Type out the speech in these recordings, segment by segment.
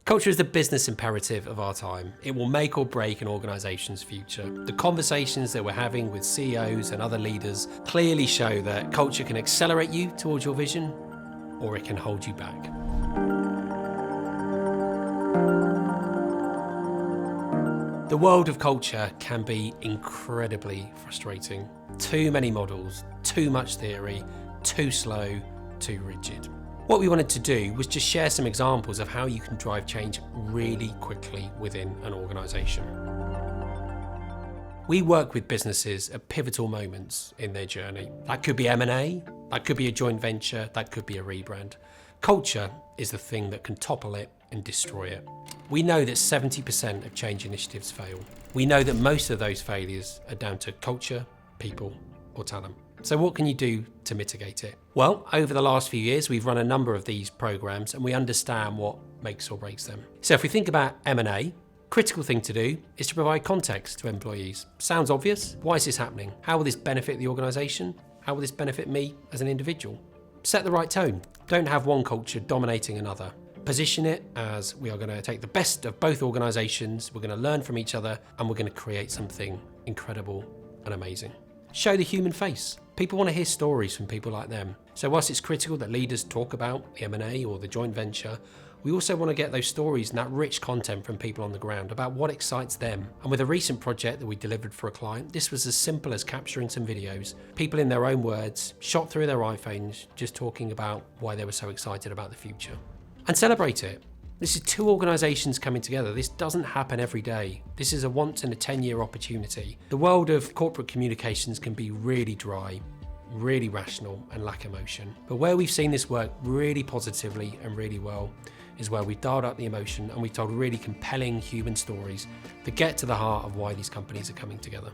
Culture is the business imperative of our time. It will make or break an organisation's future. The conversations that we're having with CEOs and other leaders clearly show that culture can accelerate you towards your vision, or it can hold you back. The world of culture can be incredibly frustrating. Too many models, too much theory, too slow, too rigid. What we wanted to do was just share some examples of how you can drive change really quickly within an organisation. We work with businesses at pivotal moments in their journey. That could be M&A, that could be a joint venture, that could be a rebrand. Culture is the thing that can topple it and destroy it. We know that 70% of change initiatives fail. We know that most of those failures are down to culture, people, or talent. So what can you do to mitigate it? Well, over the last few years, we've run a number of these programs and we understand what makes or breaks them. So if we think about M&A, critical thing to do is to provide context to employees. Sounds obvious. Why is this happening? How will this benefit the organisation? How will this benefit me as an individual? Set the right tone. Don't have one culture dominating another. Position it as we are going to take the best of both organisations, we're going to learn from each other, and we're going to create something incredible and amazing. Show the human face. People want to hear stories from people like them. So whilst it's critical that leaders talk about the M&A or the joint venture, we also want to get those stories and that rich content from people on the ground about what excites them. And with a recent project that we delivered for a client, this was as simple as capturing some videos, people in their own words, shot through their iPhones, just talking about why they were so excited about the future. And celebrate it. This is two organisations coming together. This doesn't happen every day. This is a once in a 10-year opportunity. The world of corporate communications can be really dry, really rational, and lack emotion. But where we've seen this work really positively and really well is where we've dialed up the emotion and we've told really compelling human stories that get to the heart of why these companies are coming together.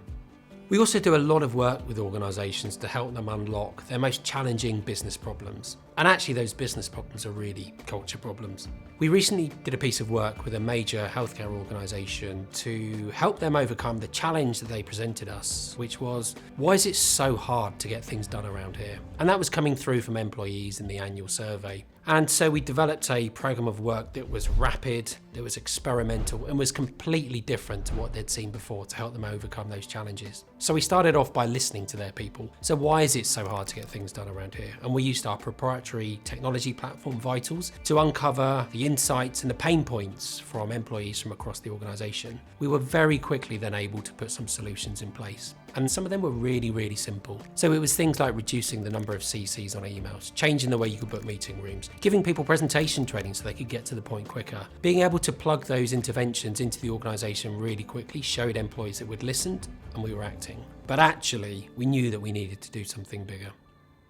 We also do a lot of work with organisations to help them unlock their most challenging business problems. And actually those business problems are really culture problems. We recently did a piece of work with a major healthcare organisation to help them overcome the challenge that they presented us, which was, why is it so hard to get things done around here? And that was coming through from employees in the annual survey. And so we developed a program of work that was rapid, that was experimental, and was completely different to what they'd seen before to help them overcome those challenges. So we started off by listening to their people. So why is it so hard to get things done around here? And we used our proprietary technology platform, Vitals, to uncover the insights and the pain points from employees from across the organisation. We were very quickly then able to put some solutions in place. And some of them were really, really simple. So it was things like reducing the number of CCs on emails, changing the way you could book meeting rooms, giving people presentation training so they could get to the point quicker. Being able to plug those interventions into the organisation really quickly showed employees that we'd listened and we were acting. But actually, we knew that we needed to do something bigger.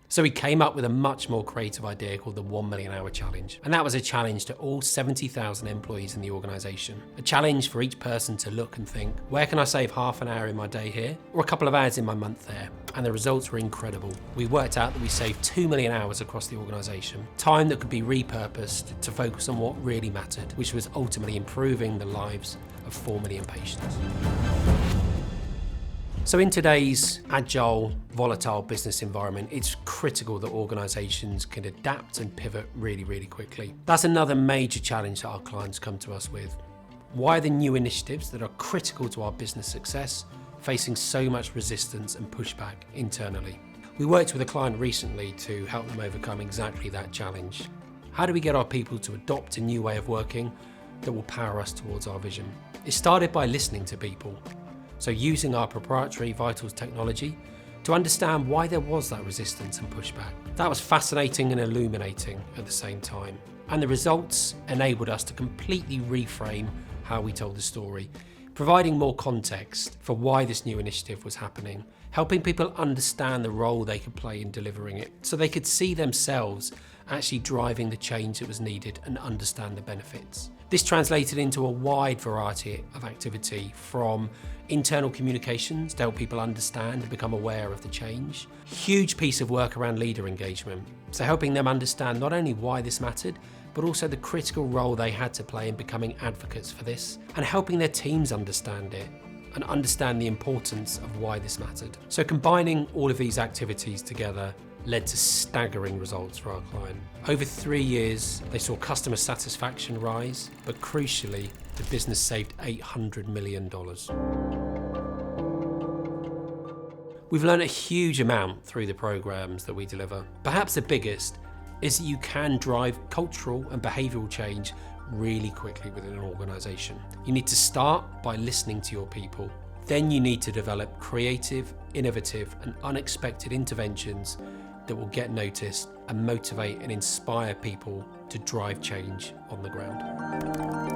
So we came up with a much more creative idea called the 1 Million Hour Challenge. And that was a challenge to all 70,000 employees in the organisation. A challenge for each person to look and think, where can I save half an hour in my day here? Or a couple of hours in my month there? And the results were incredible. We worked out that we saved 2 million hours across the organisation. Time that could be repurposed to focus on what really mattered, which was ultimately improving the lives of 4 million patients. So in today's agile, volatile business environment, it's critical that organisations can adapt and pivot really, really quickly. That's another major challenge that our clients come to us with. Why are the new initiatives that are critical to our business success facing so much resistance and pushback internally? We worked with a client recently to help them overcome exactly that challenge. How do we get our people to adopt a new way of working that will power us towards our vision? It started by listening to people. So using our proprietary Vitals technology to understand why there was that resistance and pushback. That was fascinating and illuminating at the same time. And the results enabled us to completely reframe how we told the story, providing more context for why this new initiative was happening, helping people understand the role they could play in delivering it, so they could see themselves actually driving the change that was needed and understand the benefits. This translated into a wide variety of activity, from internal communications to help people understand and become aware of the change. Huge piece of work around leader engagement, so helping them understand not only why this mattered, but also the critical role they had to play in becoming advocates for this, and helping their teams understand it and understand the importance of why this mattered. So combining all of these activities together led to staggering results for our client. Over 3 years, they saw customer satisfaction rise, but crucially, the business saved $800 million. We've learned a huge amount through the programs that we deliver. Perhaps the biggest is that you can drive cultural and behavioural change really quickly within an organisation. You need to start by listening to your people. Then you need to develop creative, innovative and unexpected interventions that will get noticed and motivate and inspire people to drive change on the ground.